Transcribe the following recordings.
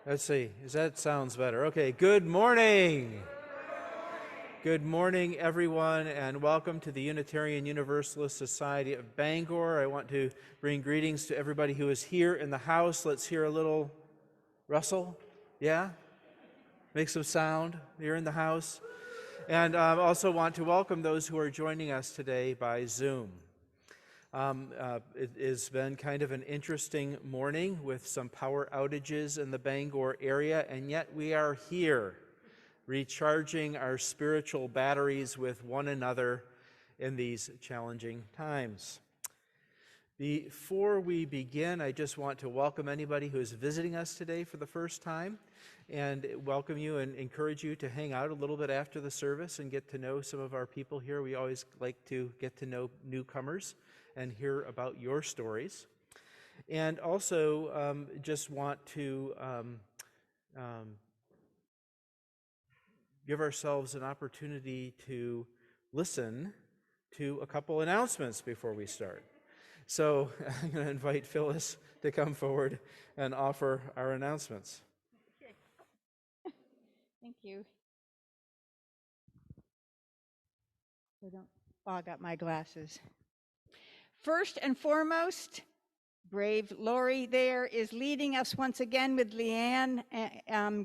Let's see, that sounds better. Okay, good morning. Good morning, everyone, and welcome to the Unitarian Universalist Society of Bangor. I want to bring greetings to everybody who is here in the house. Let's hear a little rustle. Yeah? Make some sound. You're in the house. And I also want to welcome those who are joining us today by Zoom. It has been kind of an interesting morning with some power outages in the Bangor area, and yet we are here recharging our spiritual batteries with one another in these challenging times. Before we begin, I just want to welcome anybody who is visiting us today for the first time and welcome you and encourage you to hang out a little bit after the service and get to know some of our people here. We always like to get to know newcomers and hear about your stories. And also just want to give ourselves an opportunity to listen to a couple announcements before we start. So I'm going to invite Phyllis to come forward and offer our announcements. Okay. Thank you. I don't fog up my glasses. First and foremost, brave Lori there is leading us once again with Leanne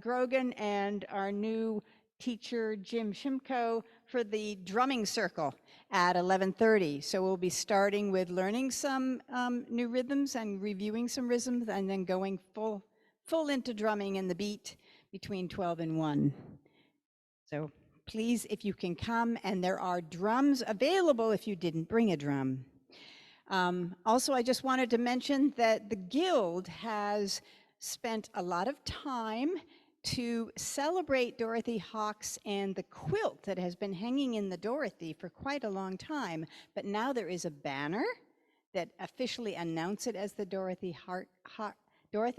Grogan and our new teacher, Jim Shimko, for the drumming circle at 11:30. So we'll be starting with learning some new rhythms and reviewing some rhythms and then going full into drumming in the beat between 12 and 1. So please, if you can come, and there are drums available if you didn't bring a drum. Also, I just wanted to mention that the Guild has spent a lot of time to celebrate Dorothy Hawks and the quilt that has been hanging in the Dorothy for quite a long time. But now there is a banner that officially announces it as the Dorothy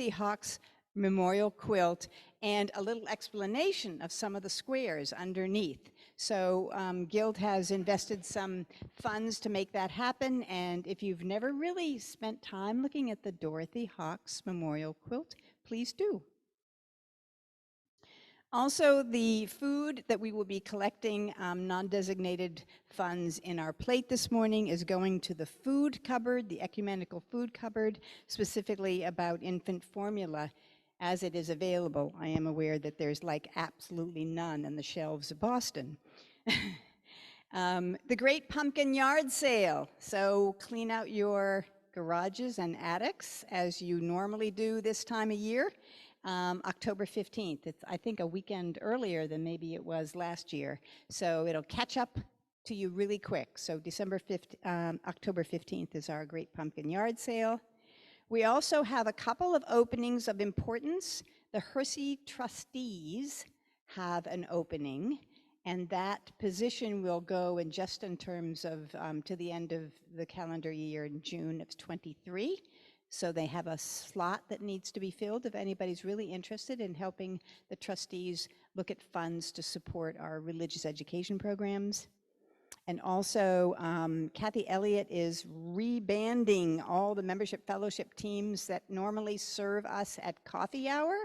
Hawks Memorial Quilt and a little explanation of some of the squares underneath. So Guild has invested some funds to make that happen, and if you've never really spent time looking at the Dorothy Hawks Memorial Quilt, please do. Also, the food that we will be collecting, non-designated funds in our plate this morning, is going to the food cupboard, the ecumenical food cupboard, specifically about infant formula as it is available. I am aware that there's like absolutely none on the shelves of Boston. The Great Pumpkin Yard Sale. So clean out your garages and attics as you normally do this time of year. October 15th. It's, I think, a weekend earlier than maybe it was last year. So it'll catch up to you really quick. So October 15th is our Great Pumpkin Yard Sale. We also have a couple of openings of importance. The Hersey trustees have an opening, and that position will go in just in terms of to the end of the calendar year in June of 23. So they have a slot that needs to be filled if anybody's really interested in helping the trustees look at funds to support our religious education programs. And also, Kathy Elliott is rebanding all the membership fellowship teams that normally serve us at coffee hour.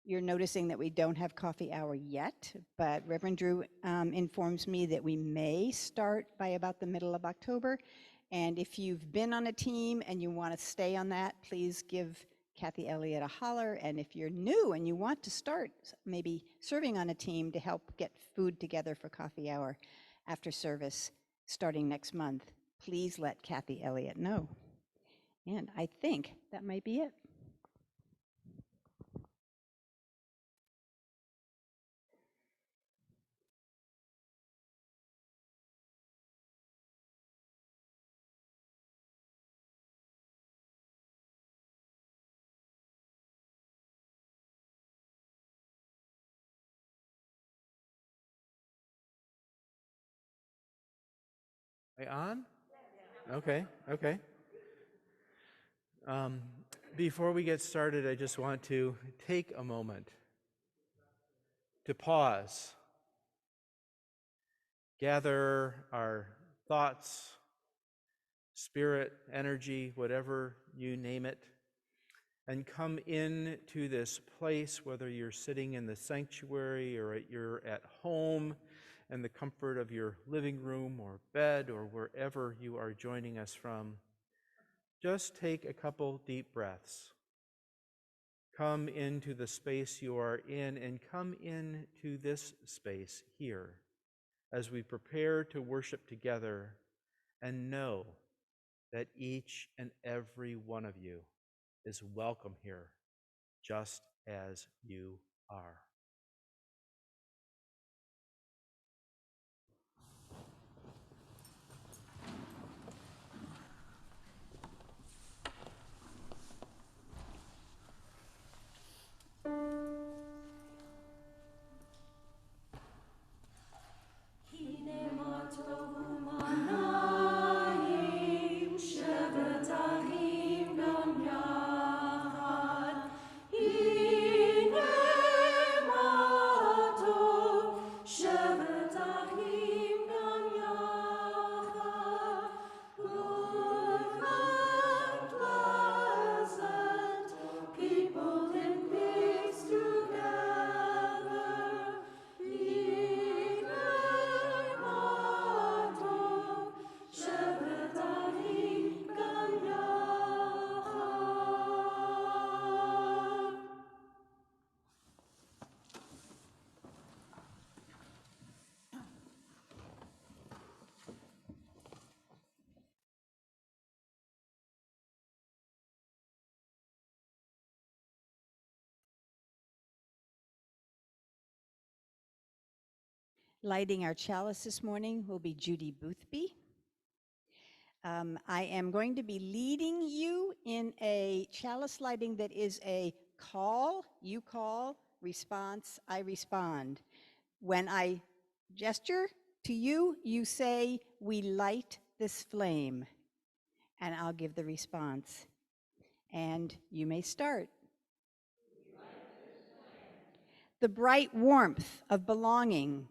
You're noticing that we don't have coffee hour yet, but Reverend Drew informs me that we may start by about the middle of October. And if you've been on a team and you want to stay on that, please give Kathy Elliott a holler. And if you're new and you want to start maybe serving on a team to help get food together for coffee hour after service starting next month, please let Kathy Elliott know. And I think that might be it. Are you on? Okay. Before we get started, I just want to take a moment to pause, gather our thoughts, spirit, energy, whatever you name it, and come in to this place, whether you're sitting in the sanctuary or you're at home in the comfort of your living room or bed or wherever you are joining us from. Just take a couple deep breaths. Come into the space you are in and come into this space here as we prepare to worship together, and know that each and every one of you is welcome here, just as you are. Lighting our chalice this morning will be Judy Boothby. I am going to be leading you in a chalice lighting that is a call, you call, response, I respond. When I gesture to you, you say, "We light this flame," and I'll give the response. And you may start. The bright warmth of belonging,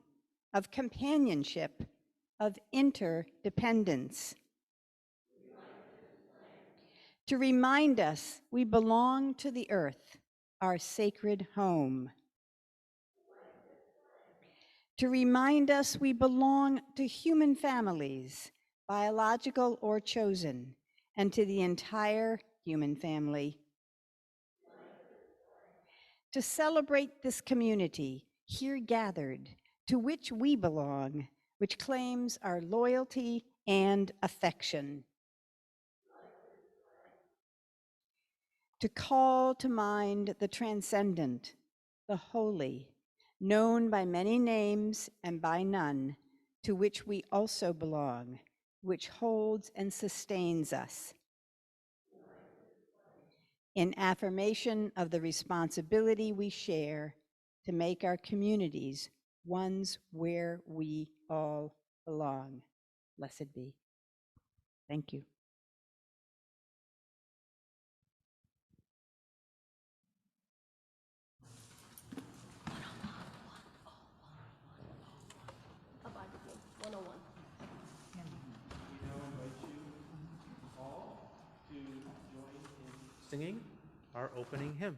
of companionship, of interdependence. To remind us we belong to the earth, our sacred home. To remind us we belong to human families, biological or chosen, and to the entire human family. To celebrate this community here gathered, to which we belong, which claims our loyalty and affection. To call to mind the transcendent, the holy, known by many names and by none, to which we also belong, which holds and sustains us. In affirmation of the responsibility we share to make our communities ones where we all belong. Blessed be. Thank you. Singing our opening hymn.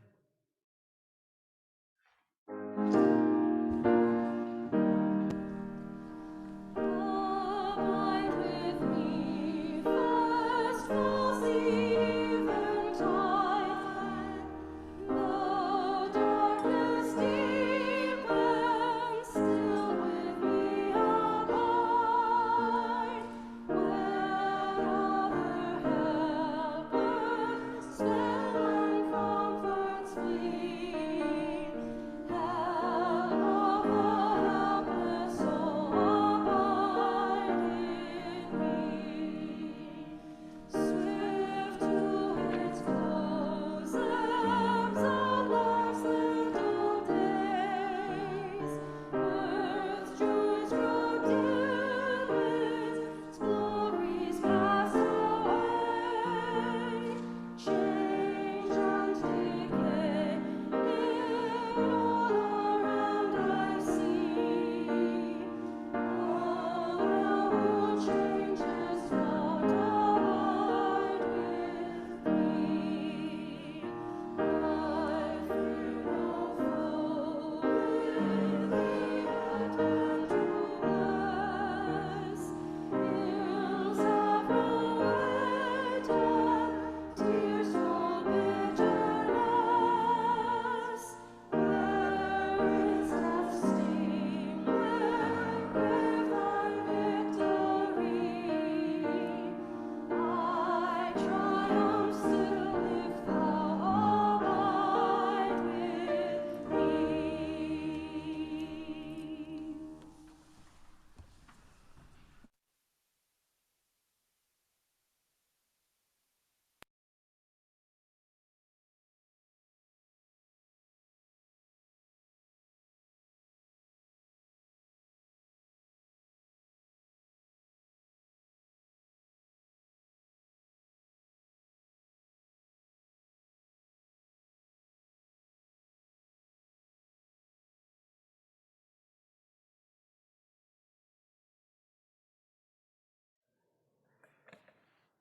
Change and decay.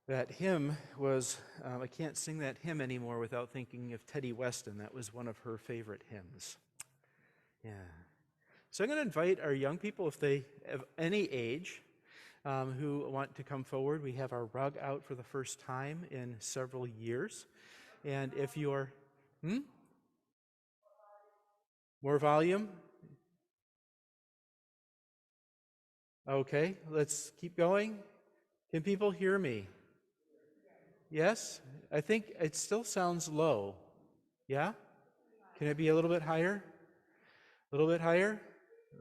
That hymn was, I can't sing that hymn anymore without thinking of Teddy Weston. That was one of her favorite hymns. Yeah. So I'm going to invite our young people, if they have any age, who want to come forward. We have our rug out for the first time in several years. And if you're, more volume? Okay, let's keep going. Can people hear me? Yes? I think it still sounds low. Yeah? Can it be a little bit higher? A little bit higher?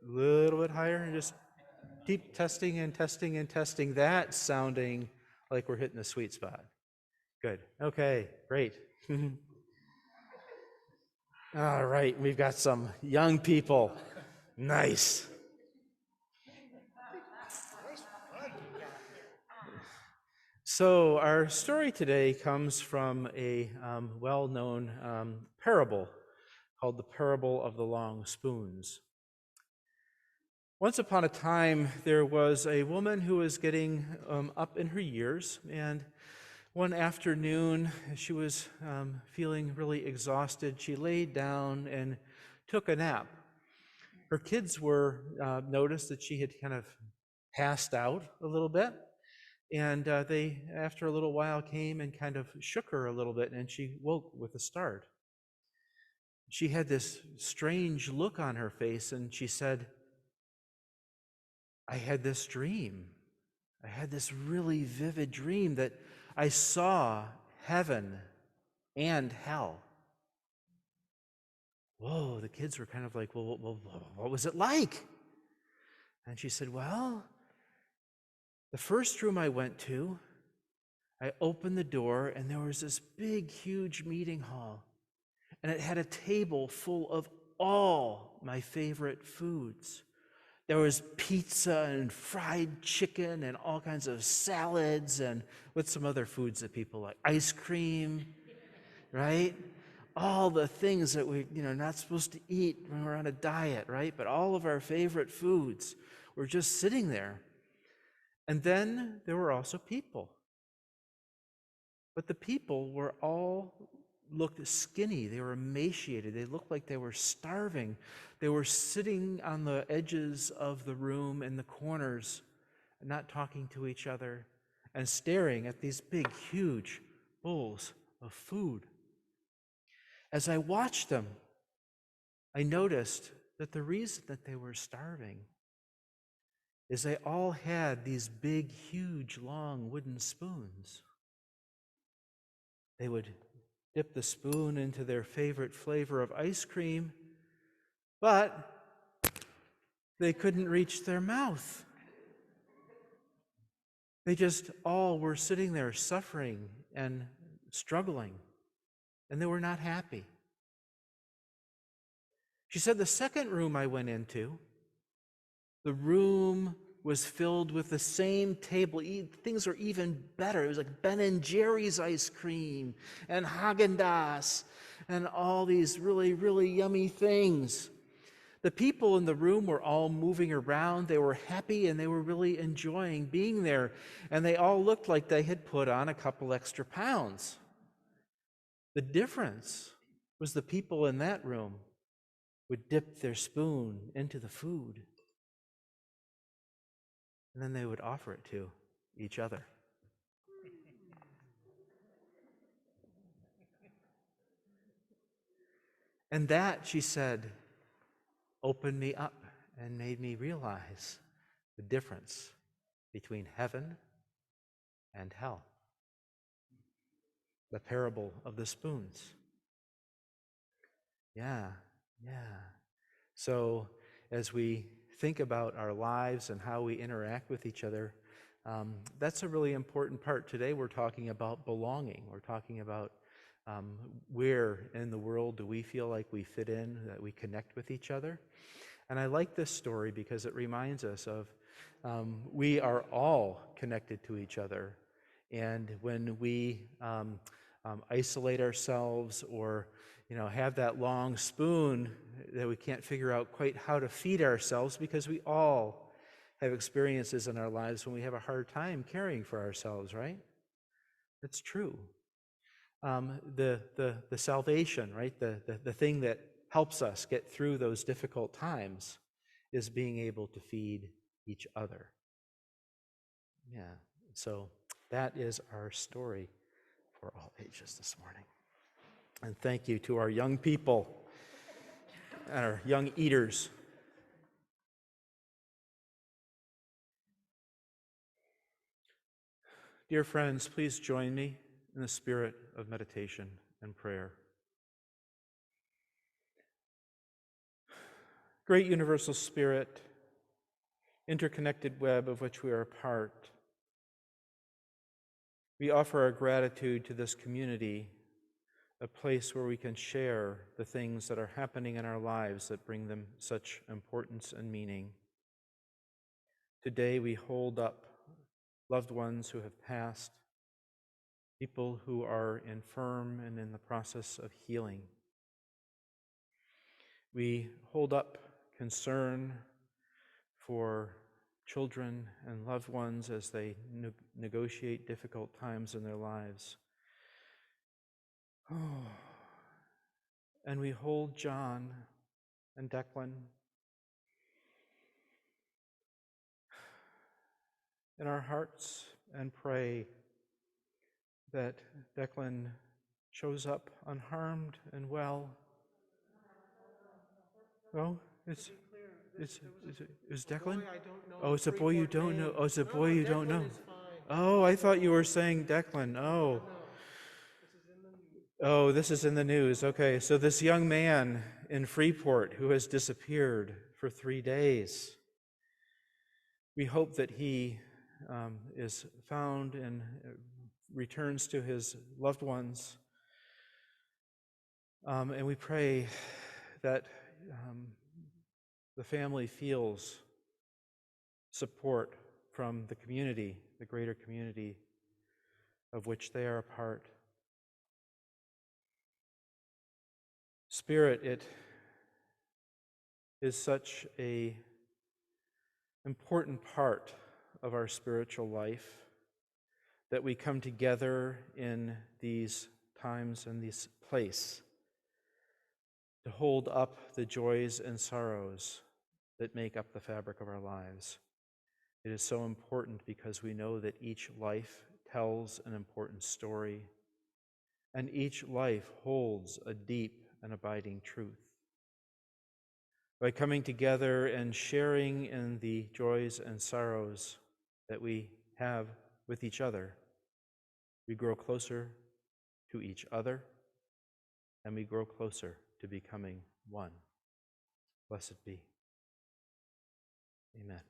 A little bit higher? And just keep testing and testing and testing that, sounding like we're hitting the sweet spot. Good. Okay, great. All right, we've got some young people. Nice. So our story today comes from a well-known parable called the Parable of the Long Spoons. Once upon a time, there was a woman who was getting up in her years, and one afternoon, she was feeling really exhausted. She laid down and took a nap. Her kids were noticed that she had kind of passed out a little bit, and they, after a little while, came and kind of shook her a little bit, and she woke with a start. She had this strange look on her face, and she said, I had this dream. I had this really vivid dream that I saw heaven and hell. Whoa, the kids were kind of like, well, what was it like? And she said, well, the first room I went to, I opened the door and there was this big, huge meeting hall. And it had a table full of all my favorite foods. There was pizza and fried chicken and all kinds of salads and what's some other foods that people like? Ice cream, right? All the things that we're not supposed to eat when we're on a diet, right? But all of our favorite foods were just sitting there. And then there were also people. But the people were all looked skinny. They were emaciated. They looked like they were starving. They were sitting on the edges of the room in the corners, not talking to each other, and staring at these big, huge bowls of food. As I watched them, I noticed that the reason that they were starving is they all had these big, huge, long wooden spoons. They would dip the spoon into their favorite flavor of ice cream, but they couldn't reach their mouth. They just all were sitting there suffering and struggling, and they were not happy. She said the second room I went into, the room was filled with the same table. Things were even better. It was like Ben and Jerry's ice cream and Haagen-Dazs and all these really, really yummy things. The people in the room were all moving around. They were happy and they were really enjoying being there. And they all looked like they had put on a couple extra pounds. The difference was the people in that room would dip their spoon into the food, and then they would offer it to each other. And that, she said, opened me up and made me realize the difference between heaven and hell. The parable of the spoons. Yeah. So as we think about our lives and how we interact with each other, that's a really important part. Today we're talking about belonging. We're talking about where in the world do we feel like we fit in, that we connect with each other. And I like this story because it reminds us of we are all connected to each other. And when we isolate ourselves or have that long spoon that we can't figure out quite how to feed ourselves, because we all have experiences in our lives when we have a hard time caring for ourselves, right? It's true. The salvation, right? The thing that helps us get through those difficult times is being able to feed each other. Yeah. So that is our story for all ages this morning. And thank you to our young people and our young eaters. Dear friends, please join me in the spirit of meditation and prayer. Great universal Spirit, interconnected web of which we are a part, we offer our gratitude to this community, a place where we can share the things that are happening in our lives that bring them such importance and meaning. Today we hold up loved ones who have passed, people who are infirm and in the process of healing. We hold up concern for children and loved ones as they negotiate difficult times in their lives. Oh. And we hold John and Declan in our hearts and pray that Declan shows up unharmed and well. Oh, it's Declan? Oh, it's a boy you don't know. Oh, it's a boy you don't know. Oh, I thought you were saying Declan. Oh. Oh, this is in the news. Okay, so this young man in Freeport who has disappeared for 3 days, we hope that he is found and returns to his loved ones. And we pray that the family feels support from the community, the greater community of which they are a part. Spirit, it is such an important part of our spiritual life that we come together in these times and this place to hold up the joys and sorrows that make up the fabric of our lives. It is so important because we know that each life tells an important story, and each life holds a deep and abiding truth. By coming together and sharing in the joys and sorrows that we have with each other, we grow closer to each other, and we grow closer to becoming one. Blessed be. Amen.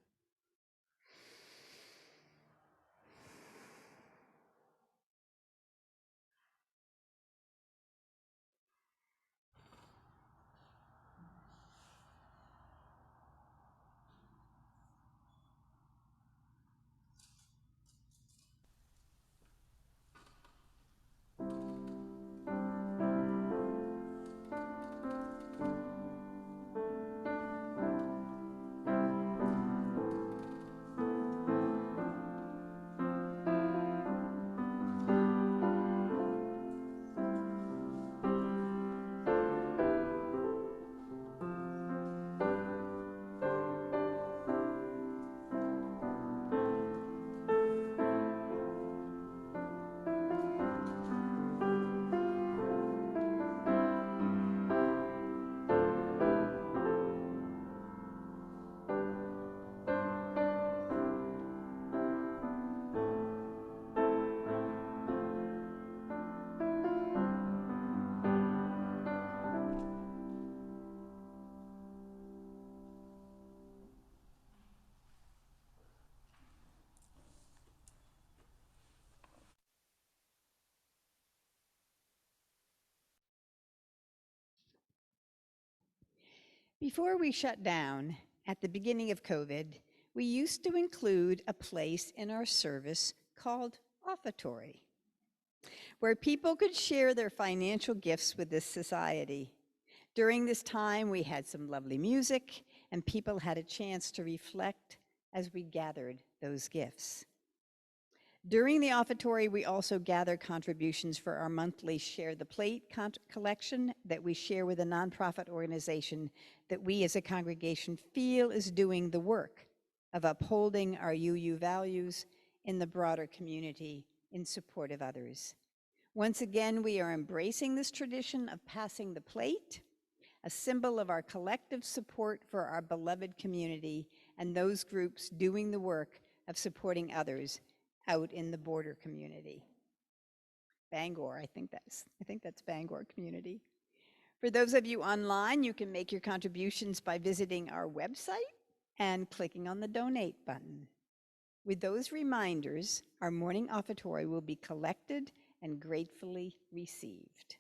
Before we shut down at the beginning of COVID, we used to include a place in our service called offertory, where people could share their financial gifts with this society. During this time, we had some lovely music, and people had a chance to reflect as we gathered those gifts. During the offertory, we also gather contributions for our monthly Share the Plate collection that we share with a nonprofit organization that we as a congregation feel is doing the work of upholding our UU values in the broader community in support of others. Once again, we are embracing this tradition of passing the plate, a symbol of our collective support for our beloved community and those groups doing the work of supporting others out in the border community. Bangor, I think that's Bangor community. For those of you online, you can make your contributions by visiting our website and clicking on the donate button. With those reminders, our morning offertory will be collected and gratefully received.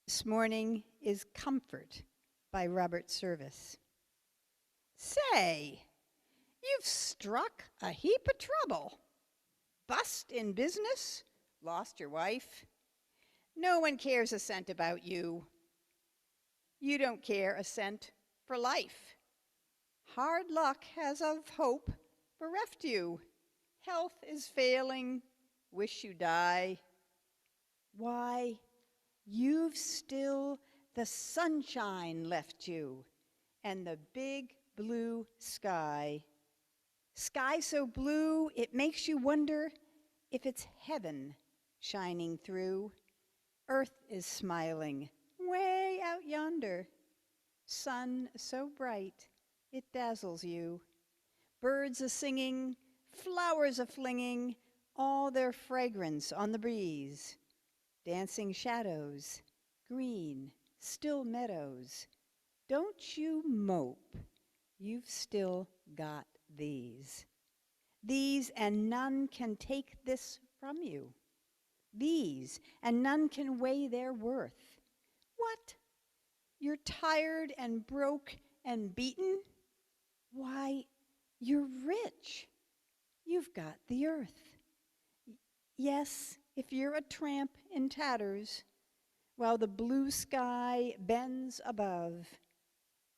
This morning is Comfort by Robert Service. Say, you've struck a heap of trouble. Bust in business, lost your wife. No one cares a cent about you. You don't care a cent for life. Hard luck has of hope bereft you. Health is failing, wish you die. Why, you've still the sunshine left you and the big blue sky. Sky so blue it makes you wonder if it's heaven shining through. Earth is smiling way out yonder. Sun so bright it dazzles you. Birds a singing, flowers a flinging, all their fragrance on the breeze. Dancing shadows, green, still meadows. Don't you mope, you've still got these. These and none can take this from you. These and none can weigh their worth. What? You're tired and broke and beaten? Why, you're rich. You've got the earth. Yes, if you're a tramp in tatters, while the blue sky bends above,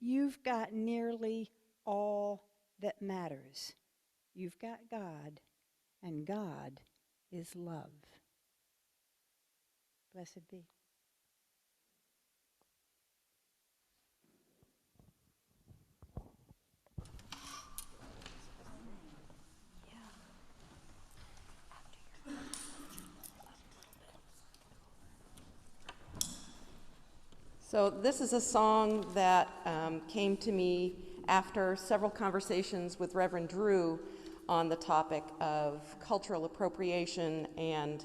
you've got nearly all that matters. You've got God, and God is love. Blessed be. So this is a song that came to me after several conversations with Reverend Drew on the topic of cultural appropriation and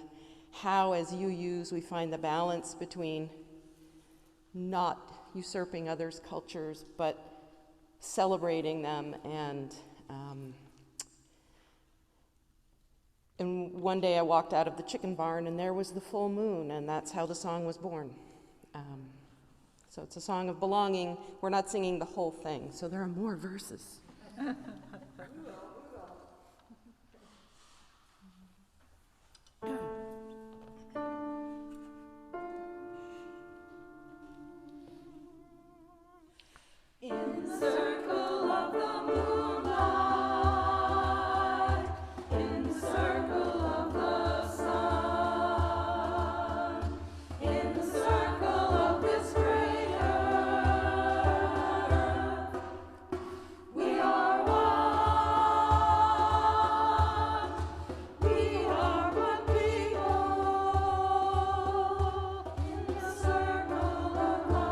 how, as UUs, we find the balance between not usurping others' cultures, but celebrating them. And one day I walked out of the chicken barn and there was the full moon, and that's how the song was born. So it's a song of belonging. We're not singing the whole thing, so there are more verses. In the circle of the moonlight, in the circle of the sun, in the circle of this great earth, we are one. We are one people in the circle of life.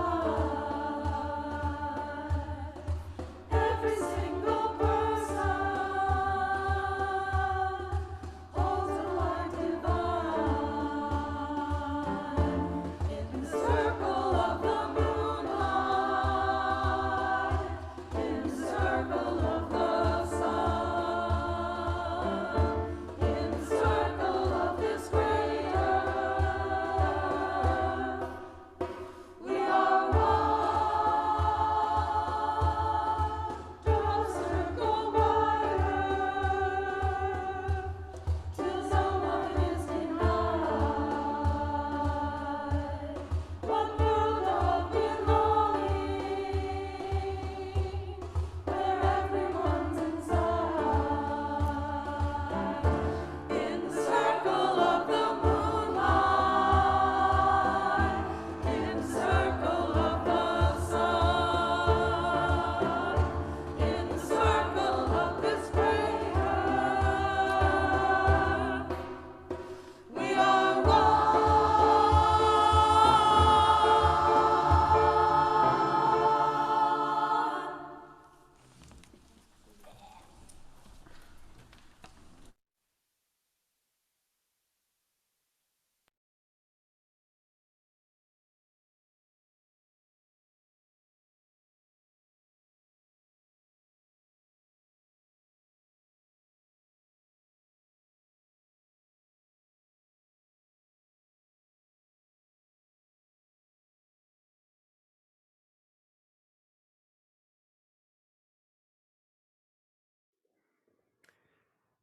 Every single person holds a light divine. In the circle of the moonlight, in the circle of the sun, in the circle of this great earth, we are one. Draw a circle wider, till someone is denied. One world of belonging, where everyone's inside. In the circle of the moonlight, in the circle of the sun, in the circle of this great earth, we are one.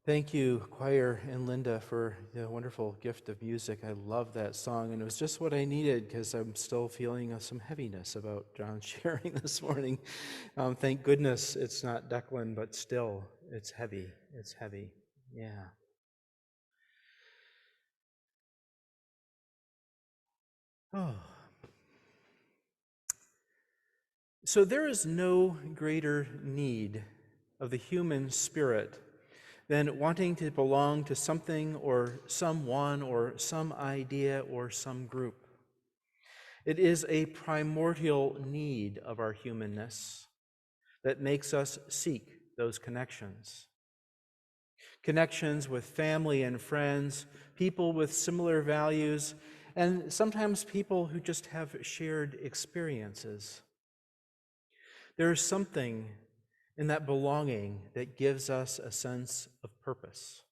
Thank you, choir and Linda, for the wonderful gift of music. I love that song, and it was just what I needed because I'm still feeling some heaviness about John sharing this morning. Thank goodness it's not Declan, but still, it's heavy. It's heavy. Yeah. Oh. So there is no greater need of the human spirit than wanting to belong to something or someone or some idea or some group. It is a primordial need of our humanness that makes us seek those connections. Connections with family and friends, people with similar values, and sometimes people who just have shared experiences. There is something in that belonging that gives us a sense of purpose.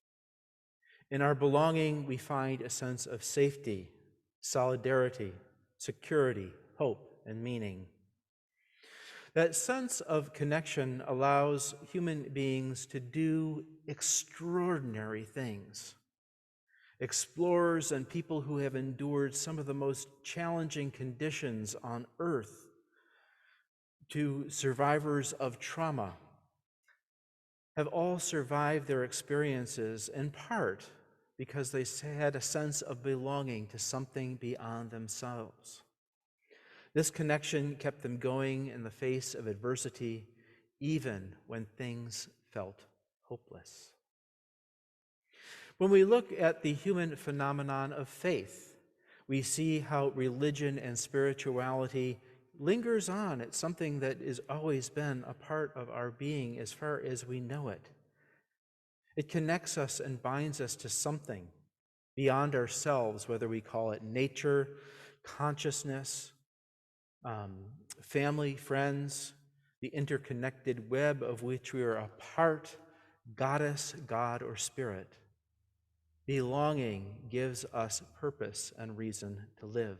In our belonging, we find a sense of safety, solidarity, security, hope, and meaning. That sense of connection allows human beings to do extraordinary things. explorers and people who have endured some of the most challenging conditions on earth, to survivors of trauma, have all survived their experiences in part because they had a sense of belonging to something beyond themselves. This connection kept them going in the face of adversity, even when things felt hopeless. When we look at the human phenomenon of faith, we see how religion and spirituality lingers on. It's something that has always been a part of our being as far as we know it. It connects us and binds us to something beyond ourselves, whether we call it nature, consciousness, family, friends, the interconnected web of which we are a part, goddess, God, or spirit. Belonging gives us purpose and reason to live.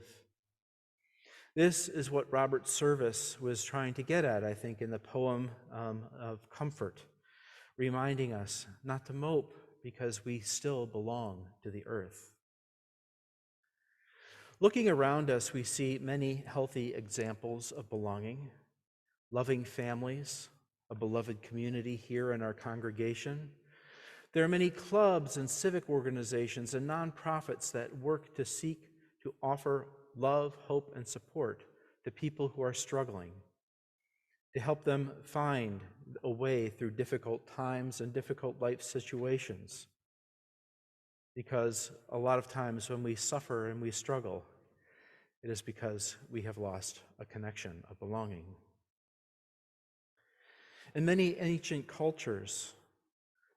This is what Robert Service was trying to get at, I think, in the poem of Comfort, reminding us not to mope because we still belong to the earth. Looking around us, we see many healthy examples of belonging, loving families, a beloved community here in our congregation. There are many clubs and civic organizations and nonprofits that work to seek to offer love, hope, and support to people who are struggling, to help them find a way through difficult times and difficult life situations. Because a lot of times when we suffer and we struggle, it is because we have lost a connection of belonging. In many ancient cultures,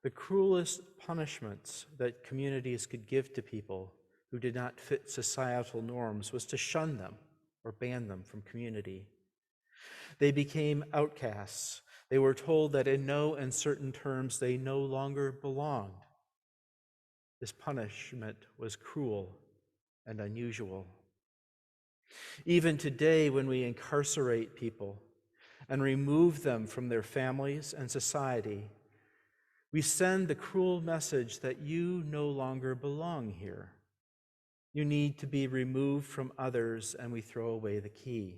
the cruelest punishments that communities could give to people who did not fit societal norms was to shun them or ban them from community. They became outcasts. They were told that in no uncertain terms they no longer belonged. This punishment was cruel and unusual. Even today, when we incarcerate people and remove them from their families and society, we send the cruel message that you no longer belong here. You need to be removed from others, and we throw away the key.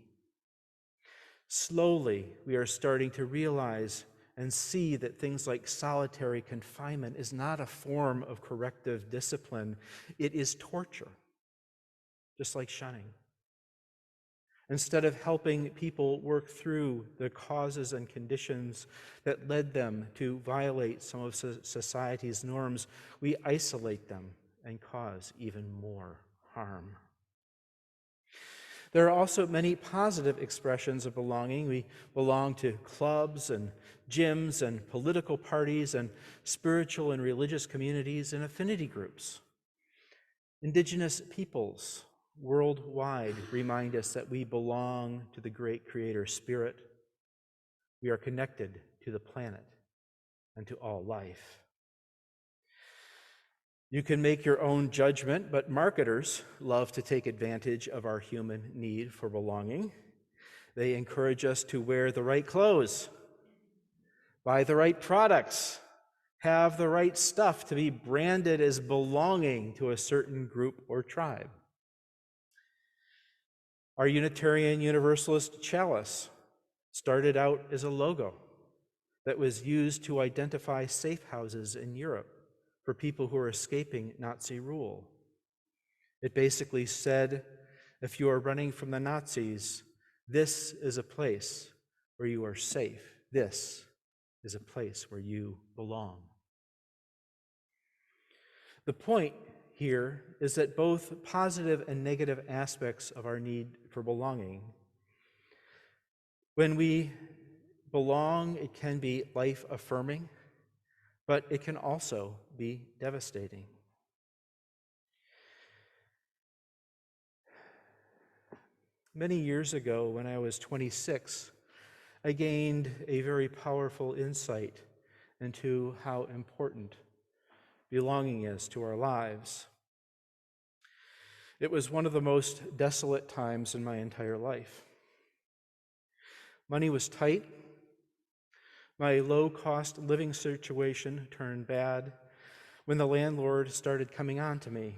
Slowly, we are starting to realize and see that things like solitary confinement is not a form of corrective discipline. It is torture, just like shunning. Instead of helping people work through the causes and conditions that led them to violate some of society's norms, we isolate them and cause even more harm. There are also many positive expressions of belonging. We belong to clubs and gyms and political parties and spiritual and religious communities and affinity groups. Indigenous peoples worldwide remind us that we belong to the great Creator Spirit. We are connected to the planet and to all life. You can make your own judgment, but marketers love to take advantage of our human need for belonging. They encourage us to wear the right clothes, buy the right products, have the right stuff to be branded as belonging to a certain group or tribe. Our Unitarian Universalist chalice started out as a logo that was used to identify safe houses in Europe for people who are escaping Nazi rule. It basically said, if you are running from the Nazis, this is a place where you are safe. This is a place where you belong. The point here is that both positive and negative aspects of our need for belonging. When we belong, it can be life-affirming, but it can also be devastating. Many years ago, when I was 26, I gained a very powerful insight into how important belonging is to our lives. It was one of the most desolate times in my entire life. Money was tight. My low-cost living situation turned bad. when the landlord started coming on to me.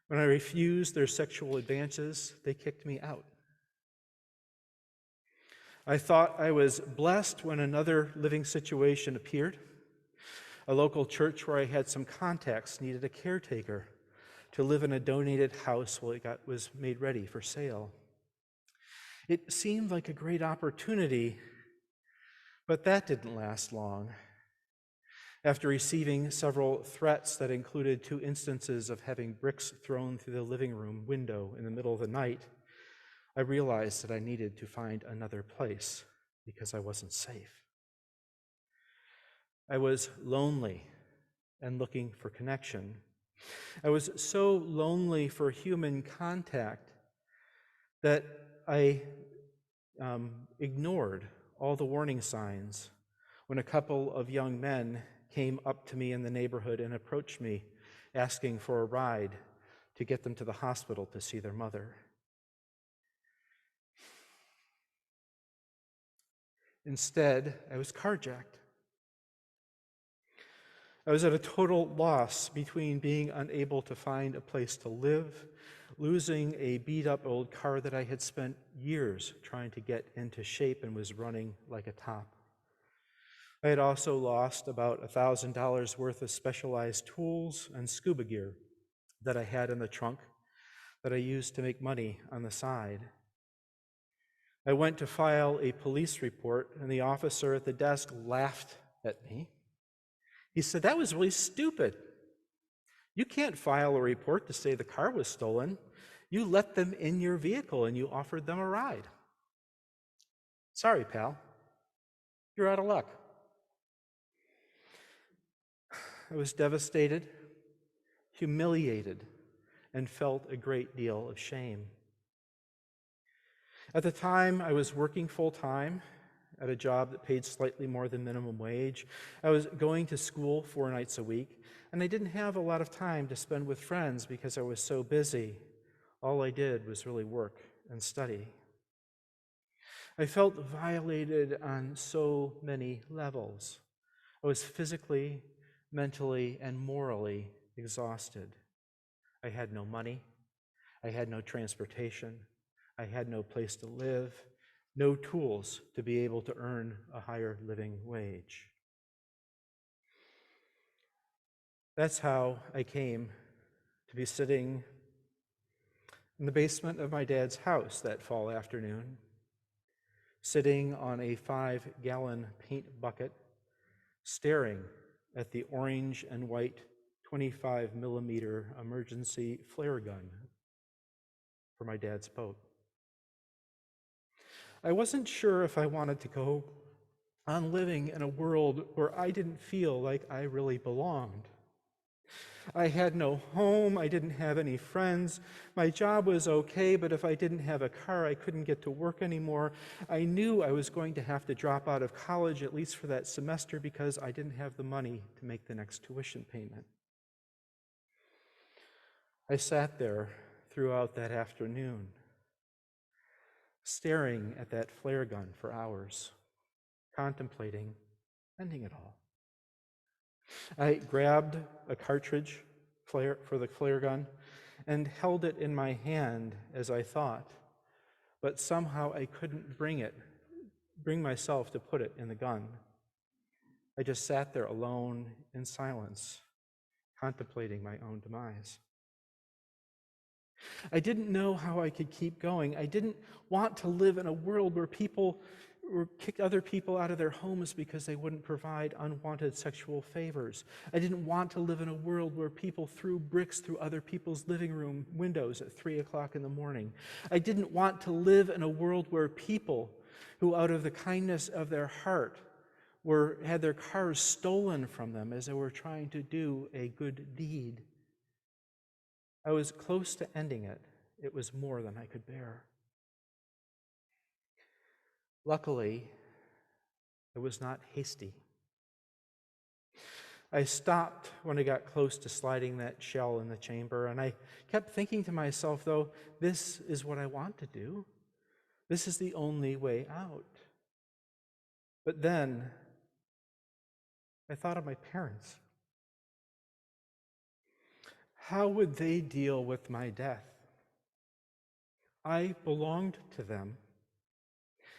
When I refused their sexual advances, they kicked me out. I thought I was blessed when another living situation appeared. A local church where I had some contacts needed a caretaker to live in a donated house while it was made ready for sale. It seemed like a great opportunity, but that didn't last long. After receiving several threats that included 2 instances of having bricks thrown through the living room window in the middle of the night, I realized that I needed to find another place because I wasn't safe. I was lonely and looking for connection. I was so lonely for human contact that I ignored all the warning signs when a couple of young men came up to me in the neighborhood and approached me, asking for a ride to get them to the hospital to see their mother. Instead, I was carjacked. I was at a total loss between being unable to find a place to live, losing a beat-up old car that I had spent years trying to get into shape and was running like a top. I had also lost about $1,000 worth of specialized tools and scuba gear that I had in the trunk that I used to make money on the side. I went to file a police report, and the officer at the desk laughed at me. He said, "That was really stupid. You can't file a report to say the car was stolen. You let them in your vehicle and you offered them a ride. Sorry, pal. You're out of luck." I was devastated, humiliated, and felt a great deal of shame. At the time, I was working full-time at a job that paid slightly more than minimum wage. I was going to school 4 nights a week, and I didn't have a lot of time to spend with friends because I was so busy. All I did was really work and study. I felt violated on so many levels. I was physically, mentally, and morally exhausted. I had no money. I had no transportation. I had no place to live, no tools to be able to earn a higher living wage. That's how I came to be sitting in the basement of my dad's house that fall afternoon, sitting on a 5-gallon paint bucket, staring at the orange and white 25 millimeter emergency flare gun for my dad's boat. I wasn't sure if I wanted to go on living in a world where I didn't feel like I really belonged. I had no home, I didn't have any friends, my job was okay, but if I didn't have a car, I couldn't get to work anymore. I knew I was going to have to drop out of college, at least for that semester, because I didn't have the money to make the next tuition payment. I sat there throughout that afternoon, staring at that flare gun for hours, contemplating ending it all. I grabbed a cartridge for the flare gun and held it in my hand as I thought, but somehow I couldn't bring myself to put it in the gun. I just sat there alone in silence, contemplating my own demise. I didn't know how I could keep going. I didn't want to live in a world where people kick other people out of their homes because they wouldn't provide unwanted sexual favors. I didn't want to live in a world where people threw bricks through other people's living room windows at 3 o'clock in the morning. I didn't want to live in a world where people who, out of the kindness of their heart, had their cars stolen from them as they were trying to do a good deed. I was close to ending it. It was more than I could bear. Luckily, I was not hasty. I stopped when I got close to sliding that shell in the chamber, and I kept thinking to myself, though, this is what I want to do. This is the only way out. But then I thought of my parents. How would they deal with my death? I belonged to them.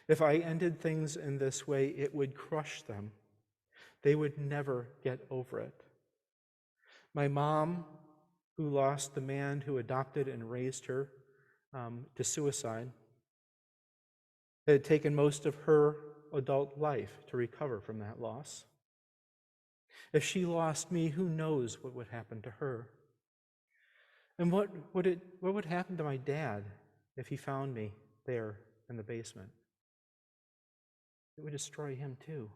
If I ended things in this way, it would crush them. They would never get over it. My mom, who lost the man who adopted and raised her to suicide, it had taken most of her adult life to recover from that loss. If she lost me, who knows what would happen to her? And what would happen to my dad if he found me there in the basement? It would destroy him too.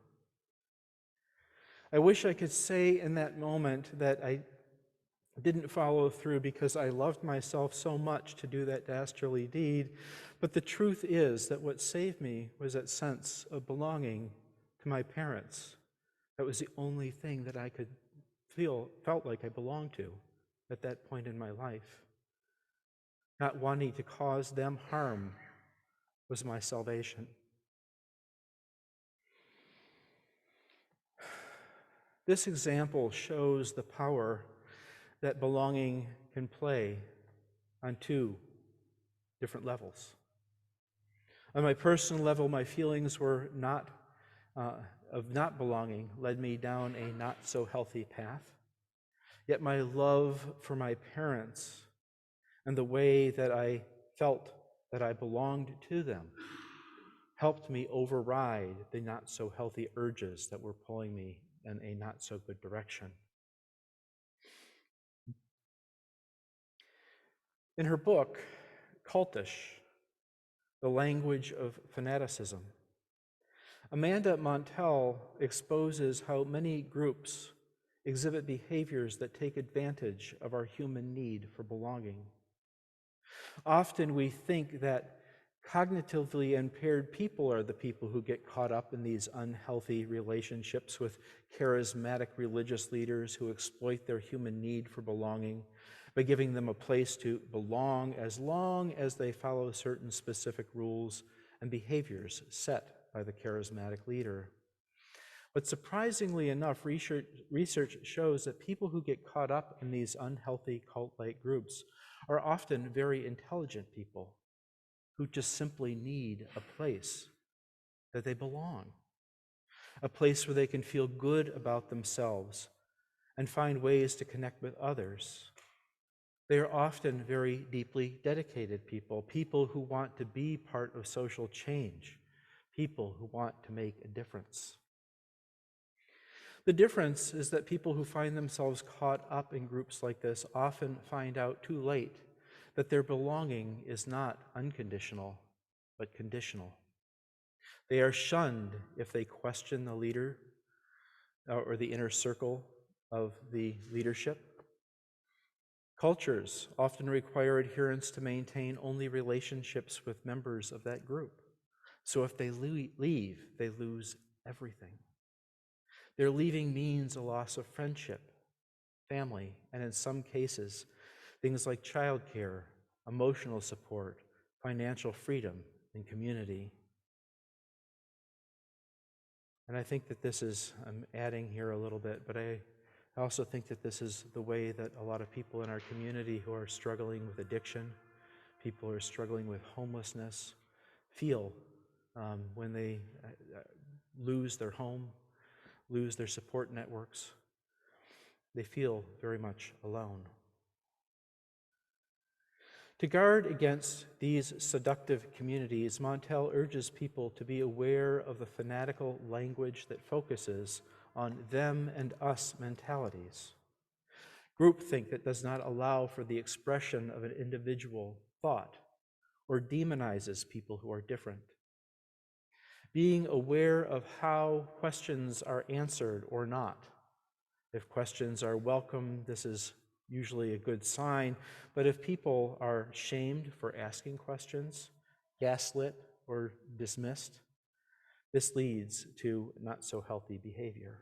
I wish I could say in that moment that I didn't follow through because I loved myself so much to do that dastardly deed, but the truth is that what saved me was that sense of belonging to my parents. That was the only thing that I could felt like I belonged to at that point in my life. Not wanting to cause them harm was my salvation. This example shows the power that belonging can play on two different levels. On my personal level, my feelings were of not belonging led me down a not so healthy path. Yet my love for my parents and the way that I felt that I belonged to them helped me override the not so healthy urges that were pulling me in a not so good direction. In her book, Cultish, The Language of Fanaticism, Amanda Montell exposes how many groups exhibit behaviors that take advantage of our human need for belonging. Often we think that cognitively impaired people are the people who get caught up in these unhealthy relationships with charismatic religious leaders who exploit their human need for belonging by giving them a place to belong as long as they follow certain specific rules and behaviors set by the charismatic leader. But surprisingly enough, research shows that people who get caught up in these unhealthy cult-like groups are often very intelligent people who just simply need a place that they belong, a place where they can feel good about themselves and find ways to connect with others. They are often very deeply dedicated people, people who want to be part of social change, people who want to make a difference. The difference is that people who find themselves caught up in groups like this often find out too late that their belonging is not unconditional, but conditional. They are shunned if they question the leader or the inner circle of the leadership. Cultures often require adherents to maintain only relationships with members of that group. So if they leave, they lose everything. Their leaving means a loss of friendship, family, and in some cases, things like childcare, emotional support, financial freedom, and community. And I think that this is, I'm adding here a little bit, but I also think that this is the way that a lot of people in our community who are struggling with addiction, people who are struggling with homelessness, feel when they lose their home, lose their support networks. They feel very much alone. To guard against these seductive communities, Montell urges people to be aware of the fanatical language that focuses on them and us mentalities. Groupthink that does not allow for the expression of an individual thought or demonizes people who are different. Being aware of how questions are answered or not. If questions are welcome, this is usually a good sign, but if people are shamed for asking questions, gaslit, or dismissed, this leads to not so healthy behavior.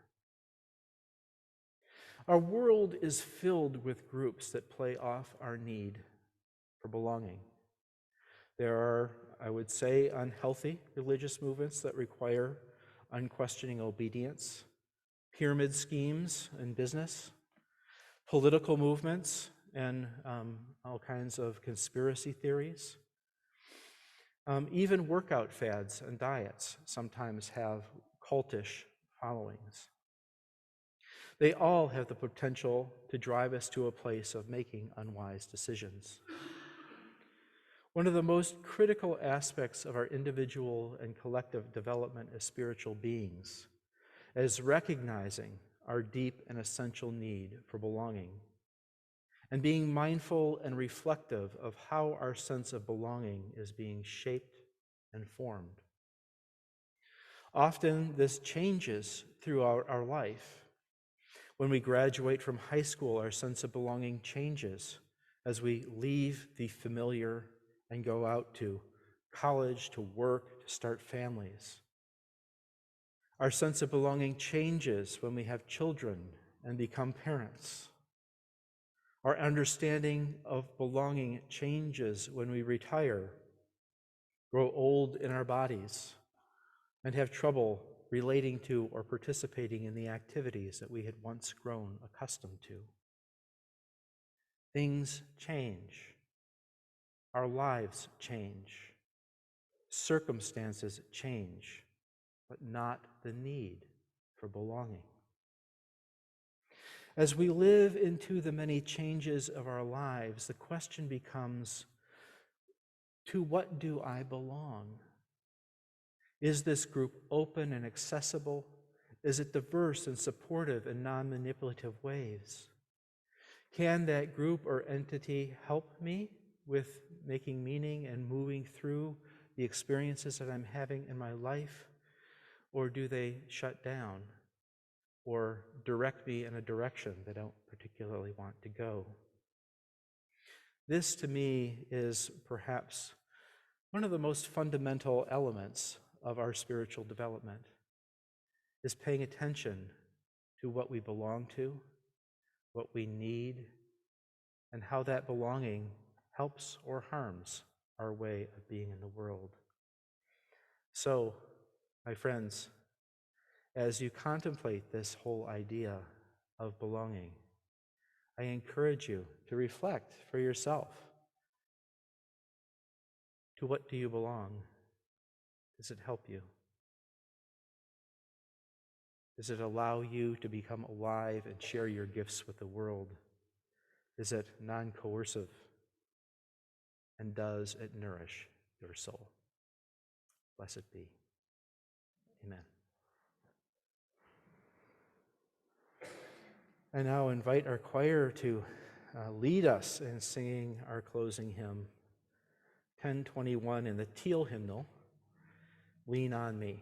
Our world is filled with groups that play off our need for belonging. There are, I would say, unhealthy religious movements that require unquestioning obedience, pyramid schemes in business, political movements and all kinds of conspiracy theories. Even workout fads and diets sometimes have cultish followings. They all have the potential to drive us to a place of making unwise decisions. One of the most critical aspects of our individual and collective development as spiritual beings is recognizing our deep and essential need for belonging, and being mindful and reflective of how our sense of belonging is being shaped and formed. Often this changes throughout our life. When we graduate from high school, our sense of belonging changes as we leave the familiar and go out to college, to work, to start families. Our sense of belonging changes when we have children and become parents. Our understanding of belonging changes when we retire, grow old in our bodies, and have trouble relating to or participating in the activities that we had once grown accustomed to. Things change. Our lives change. Circumstances change, but not the need for belonging. As we live into the many changes of our lives, the question becomes, to what do I belong? Is this group open and accessible? Is it diverse and supportive in non-manipulative ways? Can that group or entity help me with making meaning and moving through the experiences that I'm having in my life? Or do they shut down or direct me in a direction that I don't particularly want to go? This, to me, is perhaps one of the most fundamental elements of our spiritual development, is paying attention to what we belong to, what we need, and how that belonging helps or harms our way of being in the world. So, my friends, as you contemplate this whole idea of belonging, I encourage you to reflect for yourself. To what do you belong? Does it help you? Does it allow you to become alive and share your gifts with the world? Is it non-coercive? And does it nourish your soul? Blessed be. Amen. I now invite our choir to lead us in singing our closing hymn, 1021 in the Teal hymnal, Lean on Me.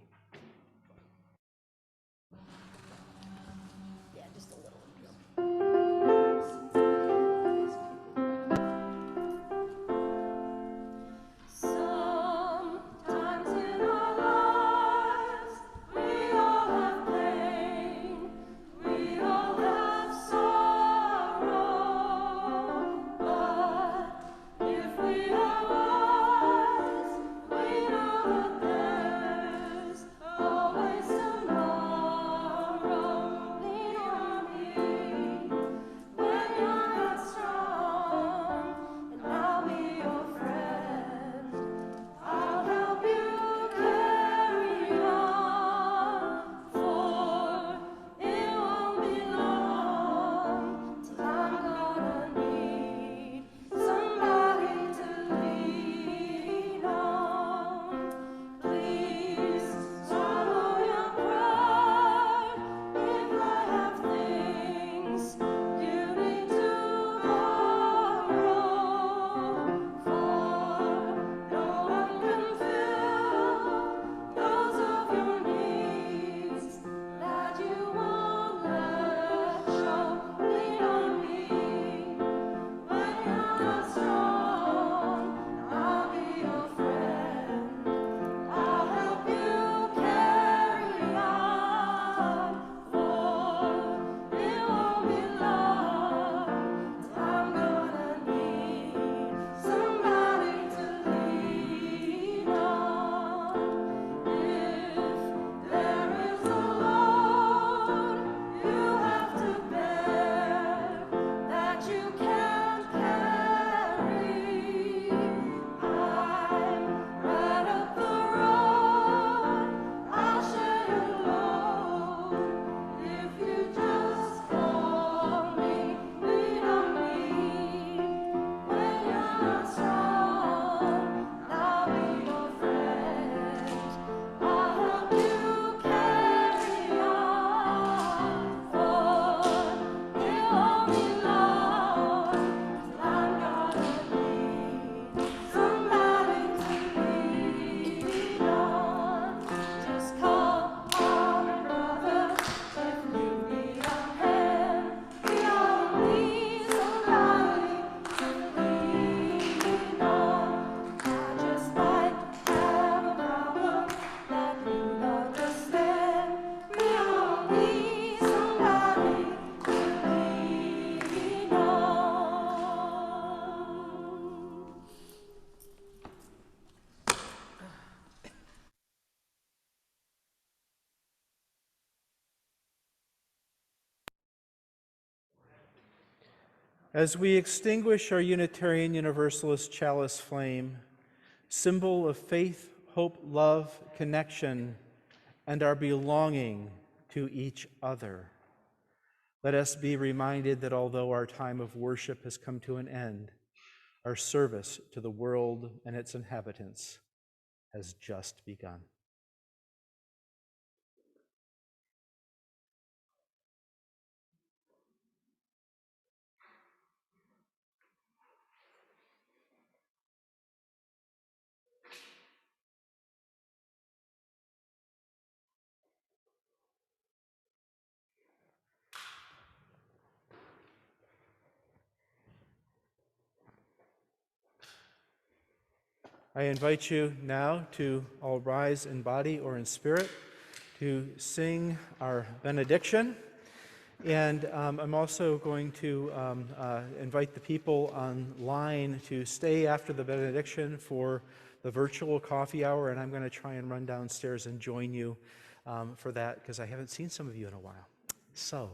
As we extinguish our Unitarian Universalist chalice flame, symbol of faith, hope, love, connection, and our belonging to each other, let us be reminded that although our time of worship has come to an end, our service to the world and its inhabitants has just begun. I invite you now to all rise in body or in spirit to sing our benediction. And I'm also going to invite the people online to stay after the benediction for the virtual coffee hour, and I'm going to try and run downstairs and join you for that because I haven't seen some of you in a while. So.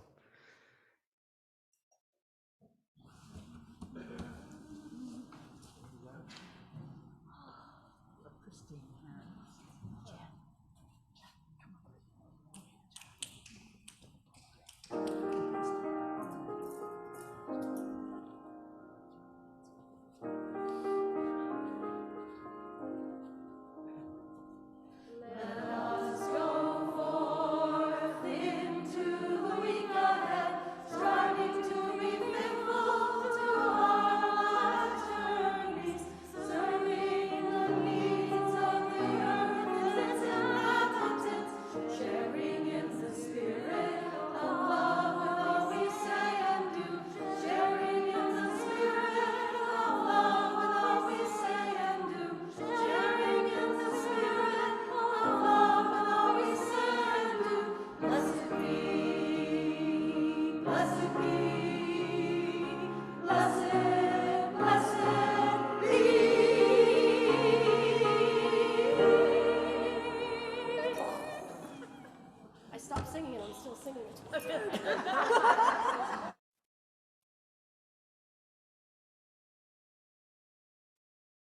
I stopped singing and I'm still singing it.